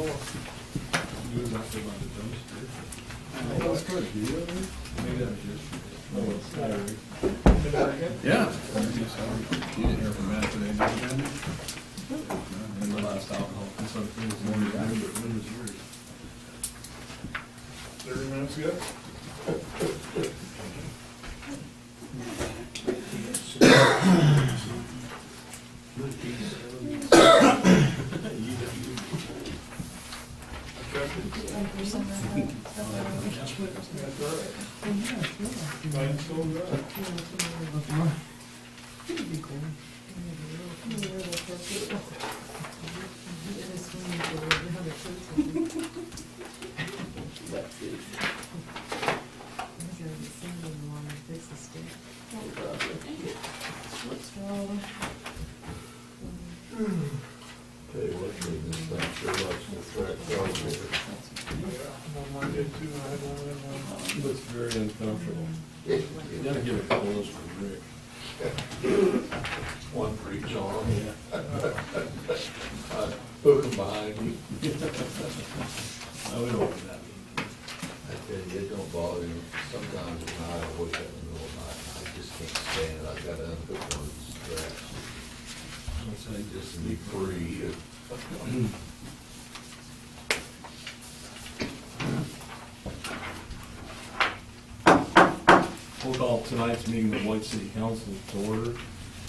You was asking about the dumpster. That was good. Maybe that was yesterday. Oh, it's Saturday. Yeah. You didn't hear from Matt today, did you? In the last alcohol consumption this morning. When was yours? 30 minutes ago? Mine's still dry. Tell you what, this thing sure likes to track dog here. Mine did too, I had one in one. He looks very uncomfortable. You gotta give a couple of those for Rick. One for each arm. Hook 'em behind you. Oh, we don't want that. I tell you, it don't bother me. Sometimes at night I wake up in the middle of the night, and I just can't stand it. I've got to unhook one of the straps. Let's say Just to be free. We'll call tonight's meeting of White City Council to order.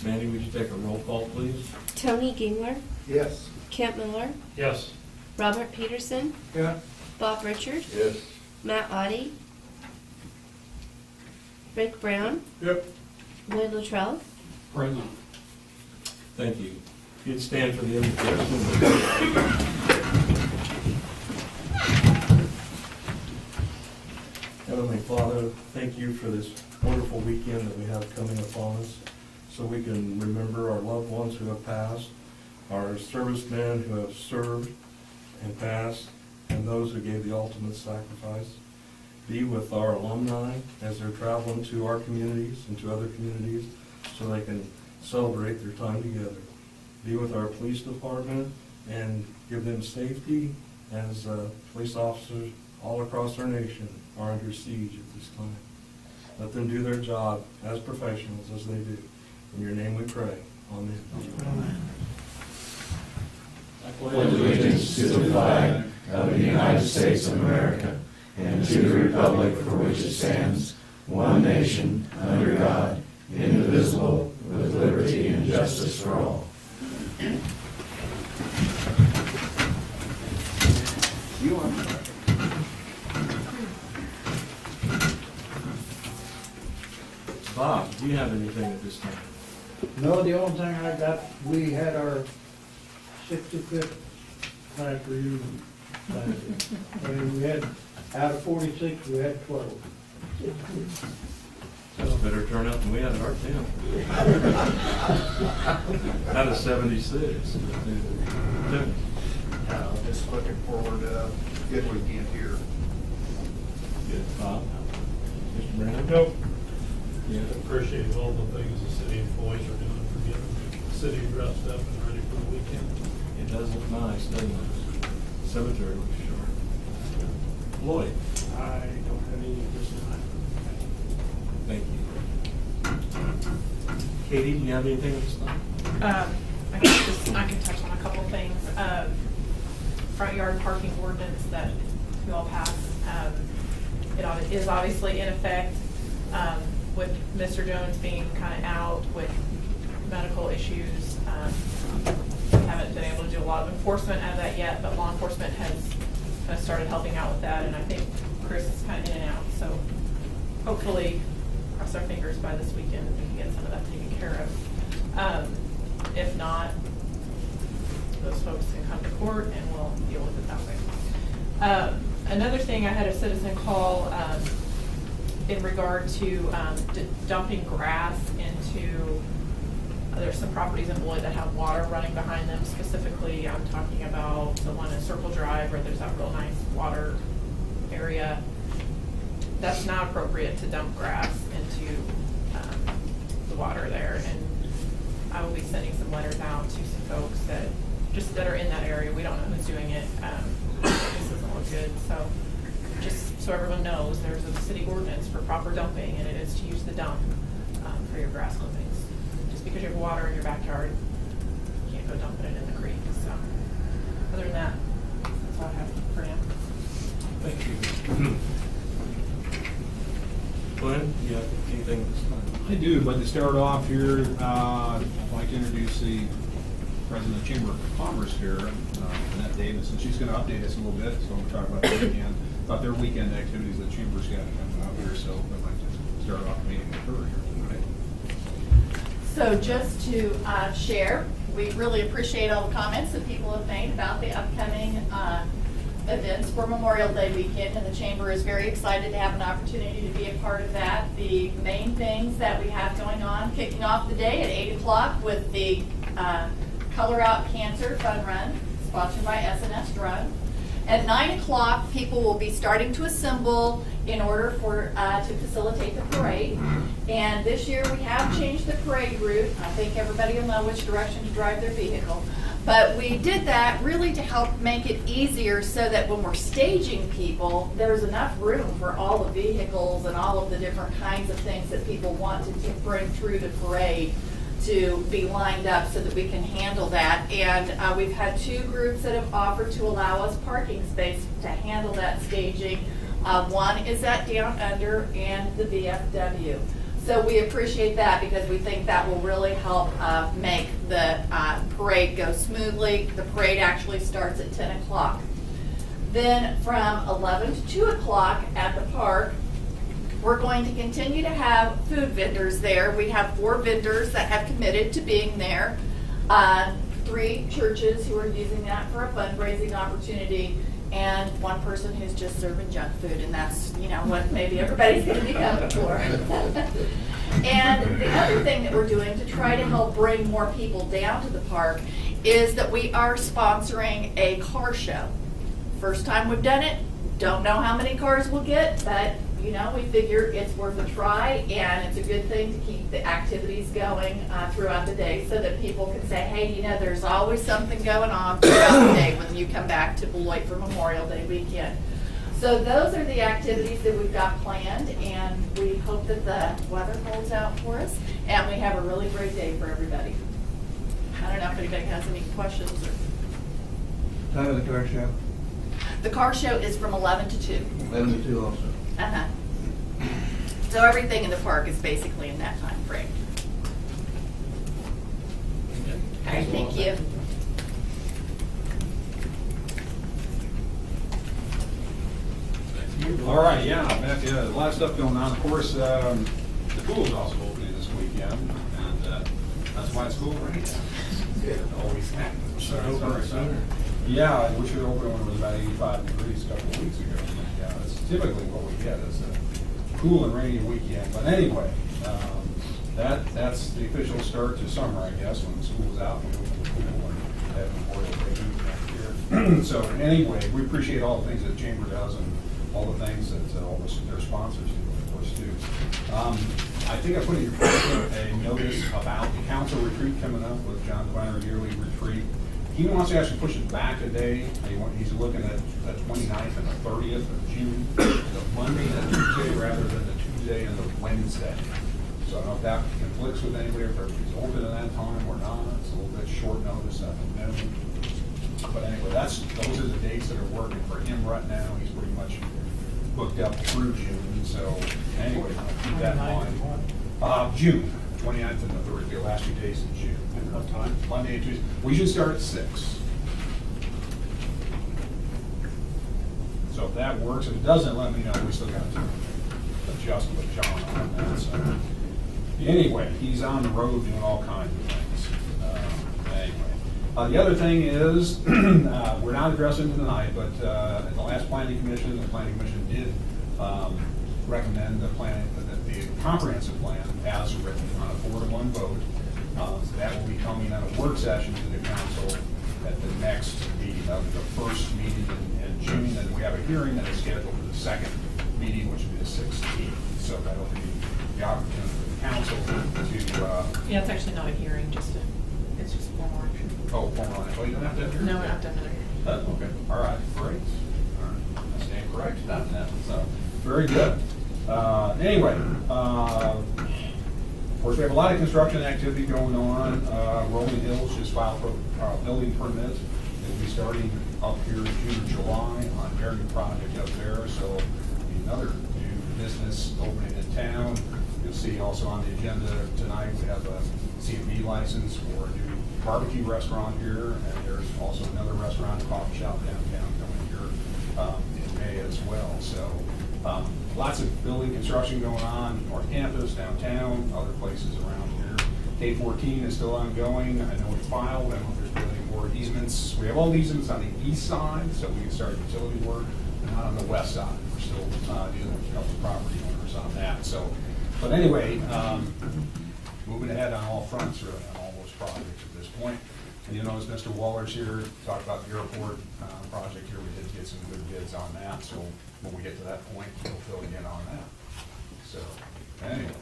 Mandy, would you take a roll call, please? Tony Gingler, Yes. Kent Miller, Yes. Robert Peterson, Yeah. Bob Richard, Yes. Matt Audie, Rick Brown, Yep. Lloyd Luttrell. Present. Thank you. If you'd stand for the invocation. Heavenly Father, thank you for this wonderful weekend that we have coming upon us, so we can remember our loved ones who have passed, our servicemen who have served and passed, and those who gave the ultimate sacrifice. Be with our alumni as they're traveling to our communities and to other communities so they can celebrate their time together. Be with our police department and give them safety as police officers all across our nation are under siege at this time. Let them do their job as professionals as they do. In your name we pray. Amen. I pledge allegiance to the flag of the United States of America and to the republic for which it stands, one nation, under God, indivisible, with liberty and justice for all. Bob, do you have anything at this time? No, the only thing I got, we had our 65th class reunion last year. And we had, out of 46, we had 12. That's a better turnout than we had at our camp. Out of 76. Just looking forward to a good weekend here. Good. Bob? Mr. Brown? Nope. Yeah. Appreciate all the things the city employees are doing for getting the city dressed up and ready for the weekend. It does look nice, doesn't it? Cemetery looks sharp. Lloyd? I don't have any at this time. Thank you. Katie, do you have anything at this time? I can touch on a couple things. Front yard parking ordinance that we all passed. It is obviously in effect with Mr. Jones being kind of out with medical issues. Haven't been able to do a lot of enforcement of that yet, but law enforcement has started helping out with that, and I think Chris is kind of in and out. So hopefully, cross our fingers, by this weekend we can get some of that taken care of. If not, those folks can come to court and we'll deal with it that way. Another thing, I had a citizen call in regard to dumping grass into, there's some properties in Beloit that have water running behind them. Specifically, I'm talking about the one in Circle Drive where there's that real nice water area. That's not appropriate to dump grass into the water there. And I will be sending some letters out to some folks that just that are in that area. We don't know who's doing it. This doesn't look good, so just so everyone knows, there's a city ordinance for proper dumping, and it is to use the dump for your grass clippings. Just because you have water in your backyard, you can't go dumping it in the creek, so. Other than that, that's all I have for now. Thank you. Glenn, you have anything? I do, but to start off here, I'd like to introduce the President of the Chamber of Commerce here, Annette Davis, and she's going to update us a little bit, so we'll talk about the weekend, about their weekend activities that Chamber's got coming up here, so I'd like to start off the meeting with her here tonight. So just to share, we really appreciate all the comments that people have made about the upcoming events for Memorial Day weekend, and the Chamber is very excited to have an opportunity to be a part of that. The main things that we have going on, kicking off the day at 8 o'clock with the Color Out Cancer Fun Run, sponsored by SNS Drug. At 9 o'clock, people will be starting to assemble in order for to facilitate the parade. And this year, we have changed the parade route. I think everybody will know which direction to drive their vehicle. But we did that really to help make it easier so that when we're staging people, there's enough room for all the vehicles and all of the different kinds of things that people want to bring through the parade to be lined up so that we can handle that. And we've had 2 groups that have offered to allow us parking space to handle that staging. One is at Down Under and the VFW. So we appreciate that because we think that will really help make the parade go smoothly. The parade actually starts at 10 o'clock. Then from 11 to 2 o'clock at the park, we're going to continue to have food vendors there. We have 4 vendors that have committed to being there. 3 churches who are using that for a fundraising opportunity, and 1 person who's just serving junk food, and that's, you know, what maybe everybody's going to be coming for. And the other thing that we're doing to try to help bring more people down to the park is that we are sponsoring a car show. First time we've done it, don't know how many cars we'll get, but you know, we figure it's worth a try, and it's a good thing to keep the activities going throughout the day so that people can say, hey, you know, there's always something going on throughout the day when you come back to Beloit for Memorial Day weekend. So those are the activities that we've got planned, and we hope that the weather holds out for us, and we have a really great day for everybody. I don't know if anybody has any questions. Time of the car show? The car show is from 11 to 2. 11 to 2 also. Uh-huh. So everything in the park is basically in that time frame. All right, thank you. All right, yeah, Beth, yeah, a lot of stuff going on. Of course, the pool's also opening this weekend, and that's why it's cool right now. It always happens. Yeah, we should open when it was about 85 degrees a couple of weeks ago. Yeah, that's typically what we get is a cool and rainy weekend. But anyway, that's the official start to summer, I guess, when the school's out and we open the pool and have Memorial Day week next year. So anyway, we appreciate all the things that the Chamber does and all the things that all their sponsors do, of course, too. I think I put in your packet a notice about the council retreat coming up with John Devine, yearly retreat. He wants to actually push it back a day. He's looking at the 29th and the 30th of June, the Monday and the Tuesday rather than the Tuesday and the Wednesday. So I don't know if that conflicts with anybody, if everybody's open at that time or not. It's a little bit short notice, I don't know. But anyway, those are the dates that are working for him right now. He's pretty much booked up through June. So anyway, keep that in mind. June 29th and the 30th, the last 2 days in June. And what time? Monday and Tuesday. We should start at 6. So if that works, if it doesn't, let me know. We still got to adjust with John on that. So anyway, he's on the road doing all kinds of things. The other thing is, we're not addressing it tonight, but at the last Planning Commission, the Planning Commission did recommend the comprehensive plan as written on a 4-to-1 vote. So that will be coming at a work session to the council at the next meeting of the first meeting in June, and we have a hearing that is scheduled for the second meeting, which will be the 16th. So that'll be the opportunity for the council to. Yeah, it's actually not a hearing, just a. It's just formal action. Oh, formal action. Oh, you don't have to have your. No, we're not done with it. Okay, all right, great. All right, I stand corrected on that, so, very good. Anyway, of course, we have a lot of construction activity going on. Rolling Hills just filed for building permit. It'll be starting up here in June or July on their new project up there, so another new business opening in town. You'll see also on the agenda tonight, we have a CMB license for a new barbecue restaurant here, and there's also another restaurant and coffee shop downtown coming here in May as well. So lots of building construction going on, North Campus, downtown, other places around here. K-14 is still ongoing. I know we filed. I don't know if there's been any more easements. We have all the easements on the east side, so we can start utility work, but not on the west side. We're still dealing with a couple of property owners on that. So, but anyway, moving ahead on all fronts, really, on all those projects at this point. And you notice Mr. Waller's here, talked about the airport project here. We did get some good bids on that, so when we get to that point, we'll fill you in on that. So, anyway.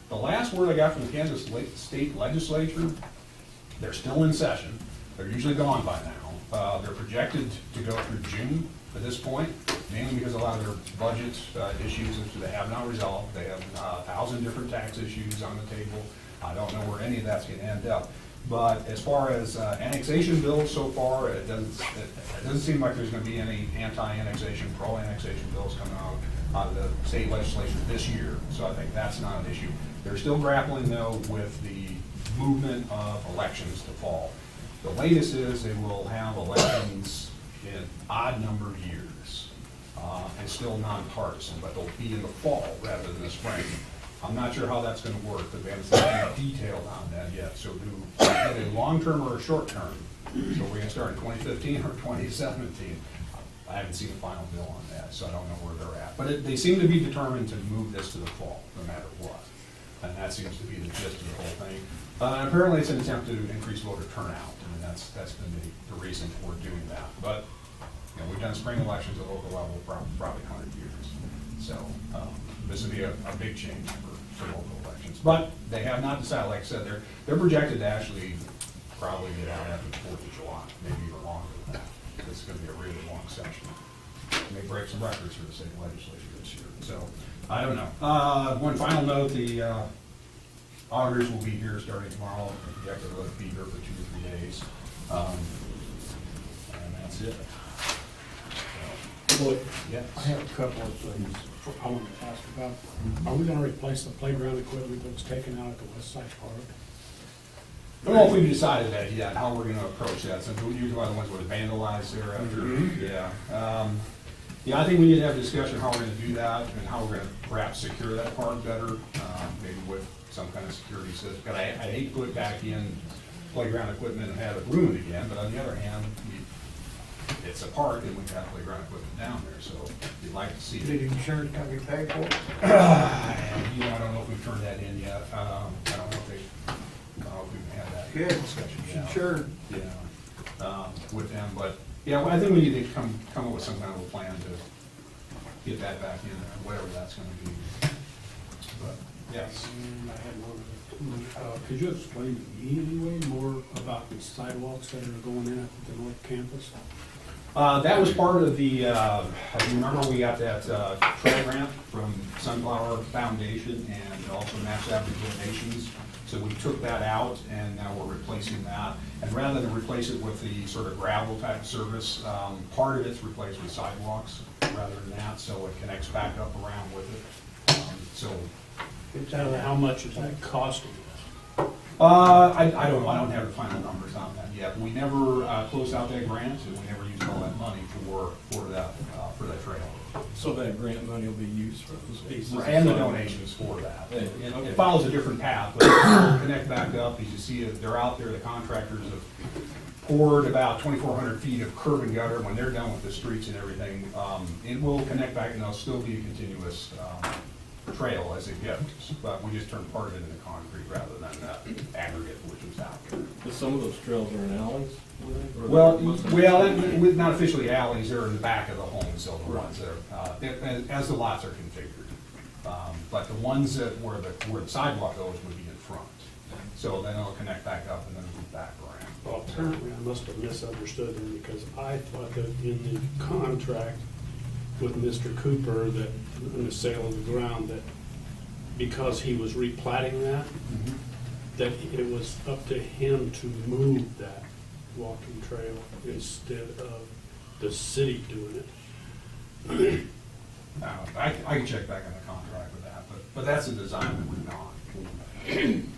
The last word I got from the Kansas State Legislature, they're still in session. They're usually gone by now. They're projected to go through June at this point, mainly because a lot of their budget issues that they have not resolved. They have 1,000 different tax issues on the table. I don't know where any of that's going to end up. But as far as annexation bills so far, it doesn't seem like there's going to be any anti-annexation, pro-annexation bills coming out of the state legislature this year. So I think that's not an issue. They're still grappling, though, with the movement of elections to fall. The latest is they will have elections in odd number of years, and still nonpartisan, but they'll be in the fall rather than the spring. I'm not sure how that's gonna work, but they haven't said any detail on that yet. So do we get a long-term or a short-term? So we're gonna start in 2015 or 2017? I haven't seen a final bill on that, so I don't know where they're at. But they seem to be determined to move this to the fall, no matter what. And that seems to be the gist of the whole thing. Apparently it's an attempt to increase voter turnout, and that's been the reason for doing that. But, you know, we've done spring elections at local level for probably 100 years. So this would be a big change for local elections. But they have not decided, like I said, they're projected to actually probably get out after the 4th of July, maybe even longer than that. This is gonna be a really long session. May break some records for the state legislature this year. So, I don't know. One final note, the auditors will be here starting tomorrow. They're projected to be here for 2 to 3 days. And that's it. Lloyd, Yes. I have a couple of things I want to ask about. Are we gonna replace the playground equipment that was taken out at the West Side Park? I don't know if we've decided that yet, how we're gonna approach that, since we usually are the ones that would vandalize there after, yeah. Yeah, I think we need to have a discussion how we're gonna do that, and how we're gonna perhaps secure that park better, maybe with some kind of security system. But I hate to put back in playground equipment and have it ruined again, but on the other hand, it's a park, and we've got playground equipment down there, so you'd like to see it. Did insurance company pay for it? You know, I don't know if we've turned that in yet. I don't know if we've had that Good, discussion yet. sure. Yeah, with them, but, yeah, well, I think we need to come up with some kind of a plan to get that back in there, whatever that's gonna be. But, yes. And I had one. Could you explain to me anyway more about the sidewalks that are going in at the North Campus? That was part of the, if you remember, we got that trail grant from Sunflower Foundation and also Mass Avenue Donations. So we took that out, and now we're replacing that. And rather than replace it with the sort of gravel type service, part of it's replaced with sidewalks rather than that, so it connects back up around with it. So, How much is that costing us? I don't know, I don't have the final numbers on that yet. We never closed out that grant, and we never used all that money for that trail. So that grant money will be used for those ACES? And the donations for that. It follows a different path, but it'll connect back up. As you see, they're out there, the contractors have poured about 2,400 feet of curb and gutter. When they're done with the streets and everything, it will connect back, and there'll still be a continuous trail as it goes. But we just turned part of it into concrete rather than aggregate, which was out there. But some of those trails are in alleys? Well, not officially alleys, they're in the back of the homes, so the ones that are, as the lots are configured. But the ones that where the sidewalk goes would be in front. So then it'll connect back up and then loop back around. Well, apparently I must have misunderstood them because I thought that in the contract with Mr. Cooper that, in the sale of the ground, that because he was replatting that, that it was up to him to move that walking trail instead of the city doing it. I can check back on the contract with that, but that's a design that we've gone. I mean,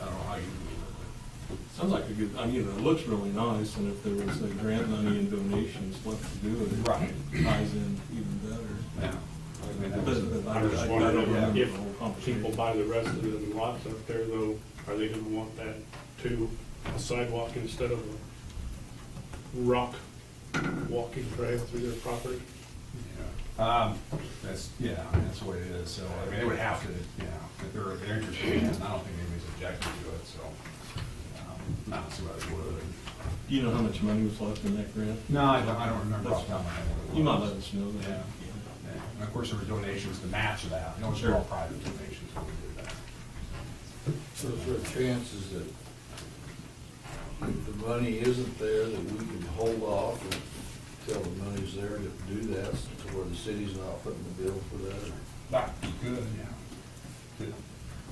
I don't know how you do it. Sounds like a good, I mean, it looks really nice, and if there was a grant money and donations left to do it, Right. it ties in even better. Yeah. I mean, that But- was- but I was I don't wondering remember if the whole conversation. people buy the rest of the lots up there though, are they gonna want that to a sidewalk instead of a rock walking trail through their property? That's, yeah, I mean, that's the way it is, so, I mean, they would have to, you know, if they're interested in it, and I don't think anybody's objecting to it, so, not see why they would. Do you know how much money was left in that grant? No, I don't remember off the top of my head what it was. You might let us know Yeah, that. yeah, and of course, there were donations to match that, you know, those are all private donations when we did that. So is there chances that if the money isn't there, that we can hold off until the money's there to do that, to where the city's not putting the bill for that? That would be good, yeah. Good.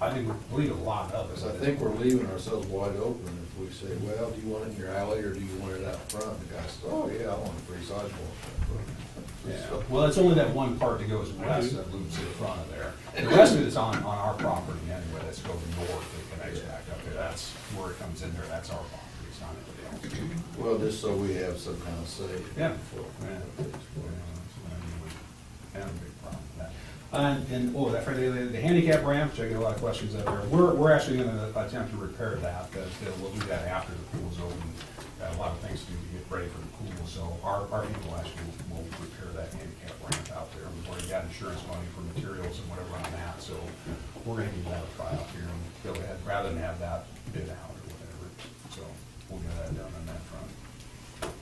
I think we believe a lot of it. Because I think we're leaving ourselves wide open if we say, well, do you want it in your alley or do you want it out front? The guy says, oh, yeah, I want a free sidewalk. Yeah, well, it's only that one part that goes west that loops to the front of there. The rest of it's on our property anyway, that's going north that connects back up there. That's where it comes in there, that's our property, it's not anybody else. Well, just so we have some kind of say. Yeah. Yeah, a big problem with that. That Friday, the handicap ramp, which I get a lot of questions out there, we're actually gonna attempt to repair that, we'll do that after the pool's open. Got a lot of things to do to get ready for the pool, so our people actually will repair that handicap ramp out there. We've already got insurance money for materials and whatever on that, so we're gonna give that a try out here and go ahead, rather than have that bid out or whatever, so we'll get that done on that front.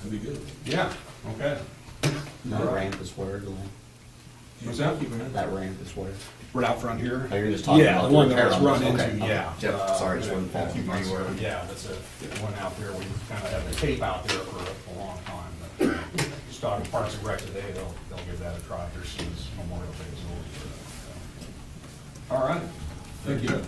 That'd be good. Yeah, okay. That ramp is where, Glenn? What's that? That ramp is where? Right out front here? Oh, you're just talking Yeah, about the one the repair that's on run this. into, Okay, okay. yeah. Yep, sorry, just wasn't a few following months anywhere. ago. Yeah, that's a one out there, we kind of had the tape out there for a long time, but started Parks and Rec today, they'll give that a try here as soon as Memorial Day is over. All right, thank you.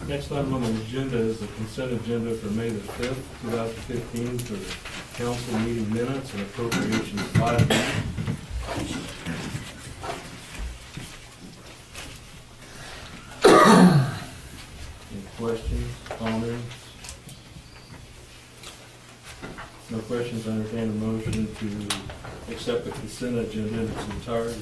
Next item on the agenda is the consent agenda for May the 5th, 2015, for the council meeting minutes and appropriations 5. Any questions, comments? No questions, I entertain a motion to accept the consent agenda in its entirety.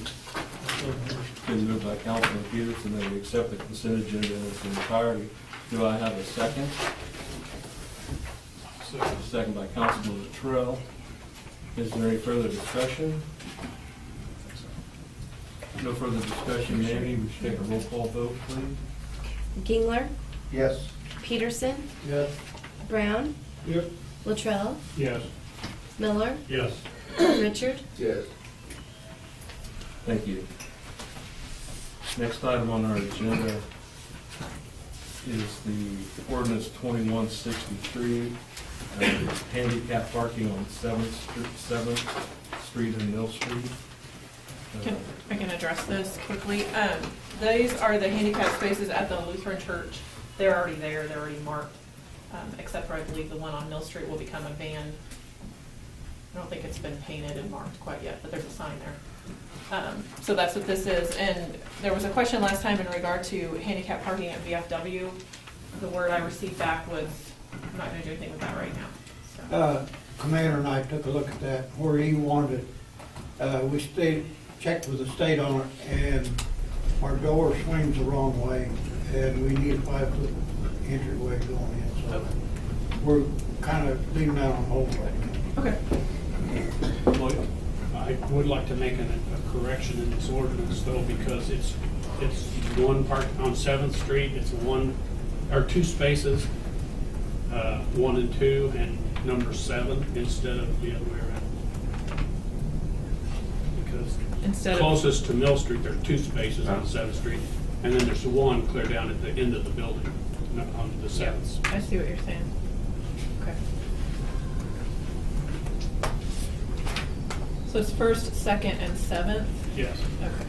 Been moved by Councilman Peterson that we accept the consent agenda in its entirety. Do I have a second? Second by Councilman Latrell. Is there any further discussion? No further discussion, Mandy, we should take a roll call vote, please. Gingler, Yes. Peterson, Yes. Brown, Yep. Latrell, Yes. Miller, Yes. Richard. Yes. Thank you. Next item on our agenda is the ordinance 2163, handicap parking on 7th Street and Mill Street. I can address this quickly. These are the handicap spaces at the Lutheran Church. They're already there, they're already marked, except for I believe the one on Mill Street will become a van. I don't think it's been painted and marked quite yet, but there's a sign there. So that's what this is. And there was a question last time in regard to handicap parking at VFW. The word I received back was, I'm not gonna do anything with that right now. So. Commander and I took a look at that, where he wanted it. We checked with the state on it, and our door swings the wrong way, and we need a 5-foot entryway going in, so we're kind of leaving that on hold right now. Okay. Lloyd? I would like to make a correction in this ordinance though, because it's one part on 7th Street, it's two spaces, 1 and 2, and number 7 instead of the other way around. Because Instead of, closest to Mill Street, there are 2 spaces on 7th Street, and then there's the one clear down at the end of the building, not on the seventh. I see what you're saying. Okay. So it's first, second, and seventh? Yes. Okay.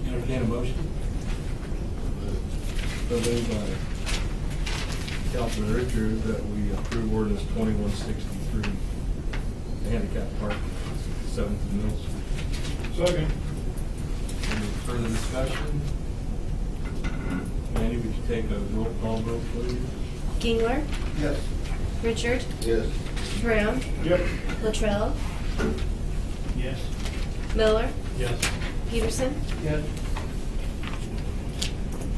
Entertain a motion? So moved by Councilman Richards that we approve ordinance 2163, the handicap park, 7th and Middle School. Second. Any further discussion? Mandy, would you take a roll call vote, please? Gingler, Yes. Richard, Yes. Brown, Yep. Latrell, Yes. Miller, Yes. Peterson, Yes.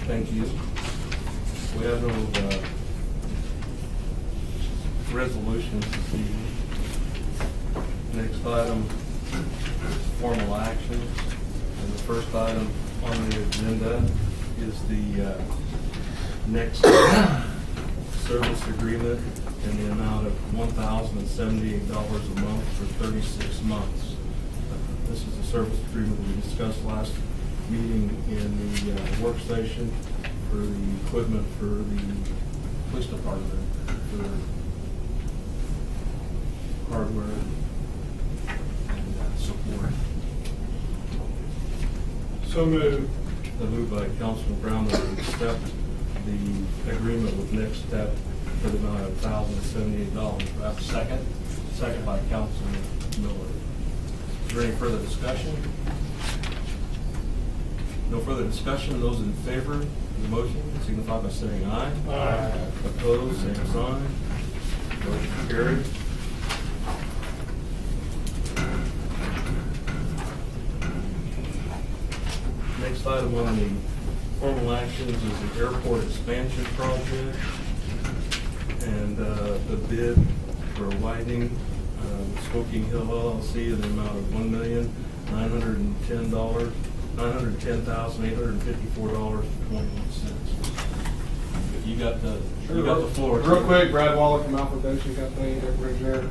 Thank you. We have no resolutions this evening. Next item is formal action. And the first item on the agenda is the next service agreement in the amount of $1,078 a month for 36 months. This is a service agreement we discussed last meeting in the workstation for the equipment for the police department, for hardware and support. So moved. The move by Councilman Brown that we accept the agreement with Next Step for the amount of $1,078. Do I have a second? Second by Councilman Miller. Is there any further discussion? No further discussion. Those in favor of the motion signify by saying aye. Aye. Opposed, same sign. Motion carried. Next item on the formal actions is the airport expansion project. And the bid for widening Smoking Hill LLC in the amount of $910,854.21. You got the floor. Real quick, Brad Waller from Alpha Benching Company, airport engineer.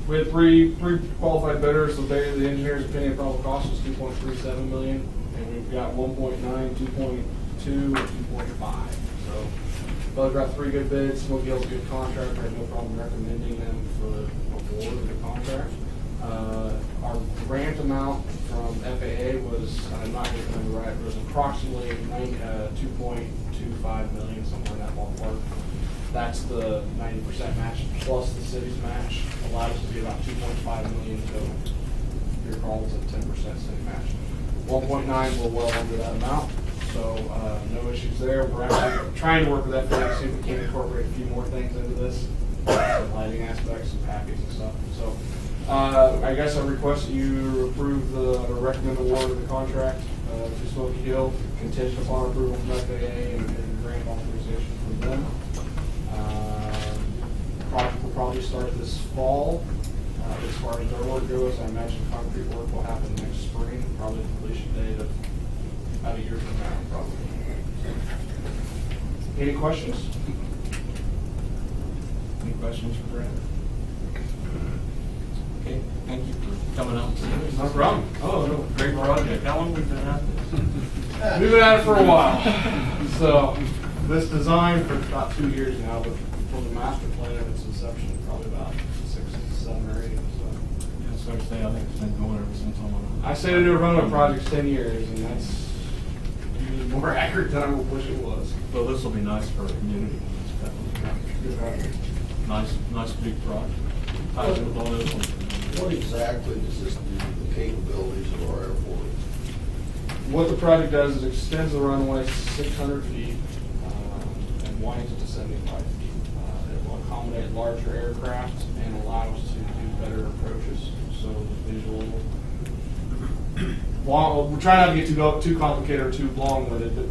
We had three qualified bidders, so the engineer's opinion probable cost was $2.37 million, and we've got 1.9, 2.2, and 2.5. So both got three good bids. Smoky Hill's a good contractor. I have no problem recommending them for award of the contract. Our grant amount from FAA was, I'm not getting the number right, it was approximately $2.25 million, somewhere in that ballpark. That's the 90% match plus the city's match, allows us to be about $2.5 million total. Your call is a 10% city match. 1.9, we're well under that amount, so no issues there. We're actually trying to work with FAA to see if we can incorporate a few more things into this, some lighting aspects, some package and stuff. So I guess I request that you approve or recommend award of the contract to Smoky Hill, contingent upon approval from FAA and grant authorization from them. Project will probably start this fall. As far as our work goes, I imagine concrete work will happen next spring, probably completion date of about a year from now, probably. Any questions? Any questions for Brad? Okay, thank you for coming out. No problem. Oh, no, great project. How long have we been at this? We've been at it for a while. So this design for about 2 years now, but from the master plan of its inception, probably about 6, 7, or 8. So Yes, I say, I think it's been going ever since I'm on. I say to do a run-up project's 10 years, and that's usually more accurate than I will wish it was. Well, this will be nice for our community. It's definitely Good project. nice big project. Ties in with all those ones. What exactly does this do to the capabilities of our airport? What the project does is extends the runway 600 feet and widens it to 75 feet. It will accommodate larger aircraft and allow us to do better approaches. So the visual, we're trying not to get too complicated or too long with it, but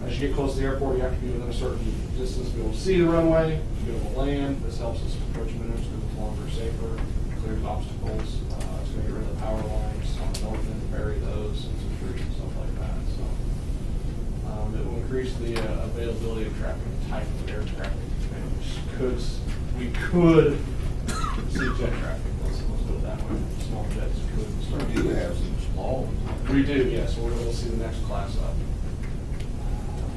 as you get close to the airport, you have to be within a certain distance to be able to see the runway, to be able to land. This helps us approach maneuvers longer, safer, clears obstacles. It's going to get rid of the power lines on the north end, bury those, and some trees and stuff like that. So it will increase the availability of traffic, type of air traffic. And we could city jet traffic, let's put it that way. Small jets could start. We do have some small ones. We do, yes, we'll see the next class up.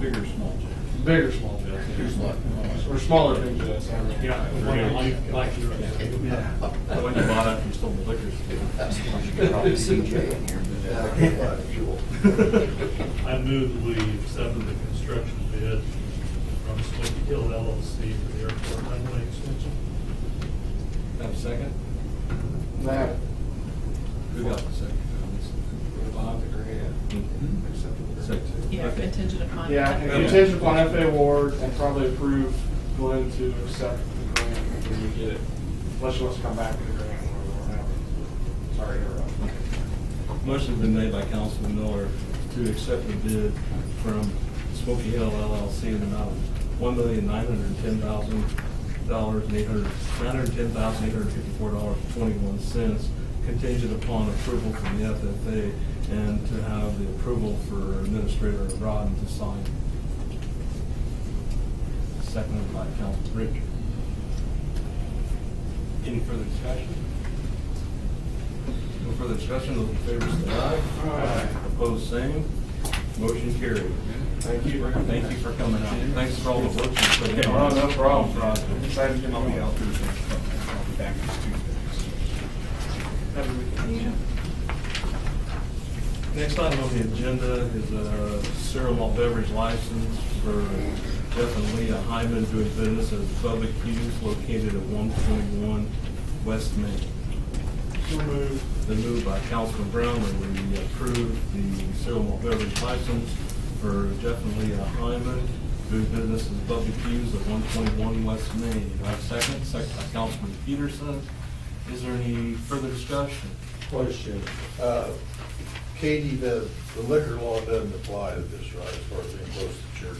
Bigger small jets. Bigger small jets. Just like, Or smaller big jets. Yeah. Like yours. When you bought it, you stole the liquor. I move we accepted the construction bid from Smoky Hill LLC for the airport runway extension. Have a second? That, Who got the second? Bob the grant. Second. Yeah, contingent upon. yeah, contingent upon FAA award and probably approve Glenn to accept the grant when we get it. Unless you want to come back with the grant or whatever. Sorry to interrupt. Motion's been made by Councilman Miller to accept the bid from Smoky Hill LLC in the amount of $1,910,854.21, contingent upon approval from the FFA and to have the approval for Administrator Rodden to sign. Seconded by Councilman Richard. Any further discussion? No further discussion, those in favor say aye. Aye. Opposed, same. Motion carried. Thank you. Thank you for coming out. Thanks for all the work you put in. Oh, no problem. Excited to get my way out Thursday. I'll be back next Tuesday. Next item on the agenda is a cereal malt beverage license for Jeff and Leah Hyman doing business as Bubba Q's located at 121 West Main. So moved. Been moved by Councilman Brown that we approve the cereal malt beverage license for Jeff and Leah Hyman doing business as Bubba Q's at 121 West Main. Do I have a second? Second by Councilman Peterson. Is there any further discussion? Question. Katie, the liquor law doesn't apply to this, right, as far as being close to church?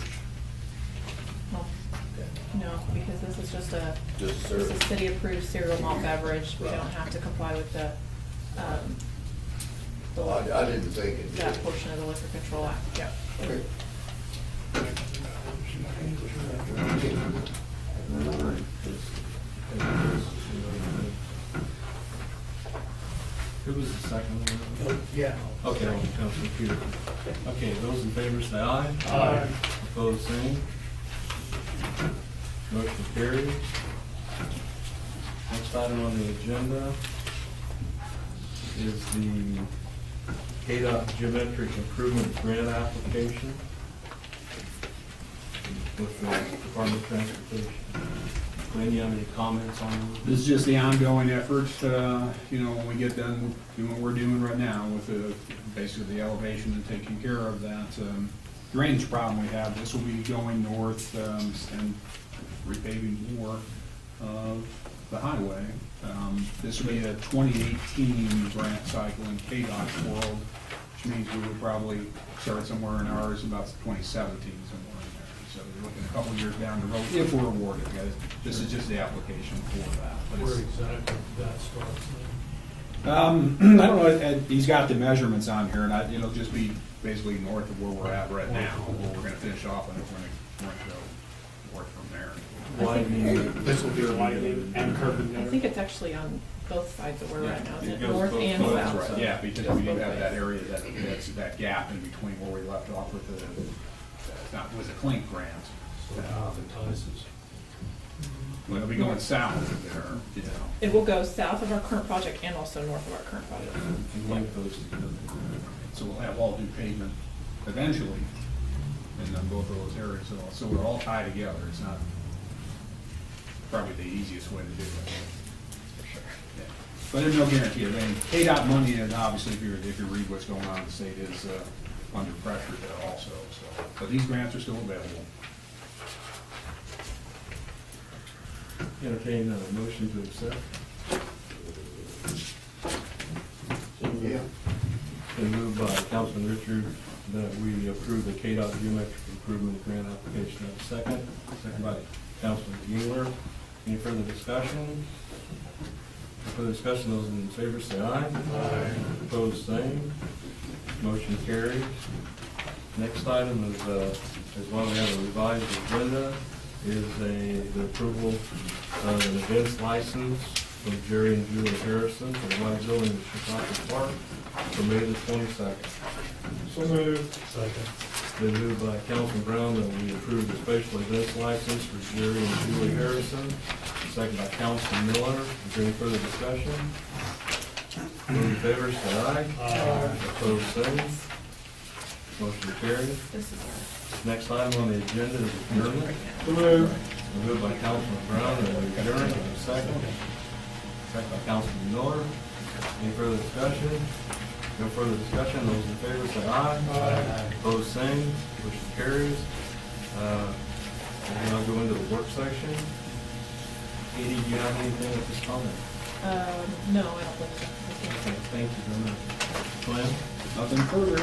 No, because this is just a, Just this is service. city-approved cereal malt beverage. We Right. don't have to comply with the Well, I didn't think it did. that portion of the Liquor Control Act, yeah. Okay. Who was the second one? Yeah. Okay, Councilman Peterson. Okay, those in favor say aye. Aye. Opposed, same. Motion carries. Next item on the agenda is the KDOT Geometric Improvement Grant application with the Department of Transportation. Glenn, you have any comments on this? This is just the ongoing effort, when we get done doing what we're doing right now with basically the elevation and taking care of that drainage problem we have. This will be going north and repaving more of the highway. This will be a 2018 grant cycle in KDOT's world, which means we would probably start somewhere in ours about 2017, somewhere in there. So we're looking a couple of years down the road if we're awarded, guys. This is just the application for that. But Where it's- exactly that starts I don't know, he's got the measurements on here, and it'll just be basically north of where we're at right now, where we're gonna finish off, and we're gonna go north from there. Widening. This will be widening and curving I there. think it's actually on both sides of where we're at now, It isn't it? goes North both- and both south. sides. Right, yeah, because we do have that area, that's that gap in between where we left off with with the Clink grant. So how it entices. Well, it'll be going south of there, It will go south of our current project and also north of our current project. And link those together. So we'll have all new pavement eventually, and then both of those areas, so we're all tied together. It's not probably the easiest way to do it. Yeah. But there's no guarantee of any. KDOT money, and obviously, if you read what's going on, the state is under pressure there also, so. But these grants are still available. Entertain a motion to accept. Yeah. Been moved by Councilman Richard that we approve the KDOT Geometric Improvement Grant application. Have a second? Second by Councilman Mueller. Any further discussion? No further discussion, those in favor say aye. Aye. Opposed, same. Motion carries. Next item is, as well, we have a revised agenda, is the approval of an events license from Jerry and Julie Harrison for the white building at Chicago Park for May the 22nd. So moved. Second. Been moved by Councilman Brown that we approve the special events license for Jerry and Julie Harrison. Second by Councilman Miller. Is there any further discussion? Those in favor say aye. Aye. Opposed, same. Motion carried. This is our. Next item on the agenda is adjournment. So moved. Moved by Councilman Brown that we adjourn. Second. Second by Councilman Miller. Any further discussion? No further discussion. Those in favor say aye. Aye. Opposed, same. Motion carries. We'll now go into the work section. Katie, do you have anything at this comment? No, I don't think so. Okay, thank you very much. Glenn? Nothing further.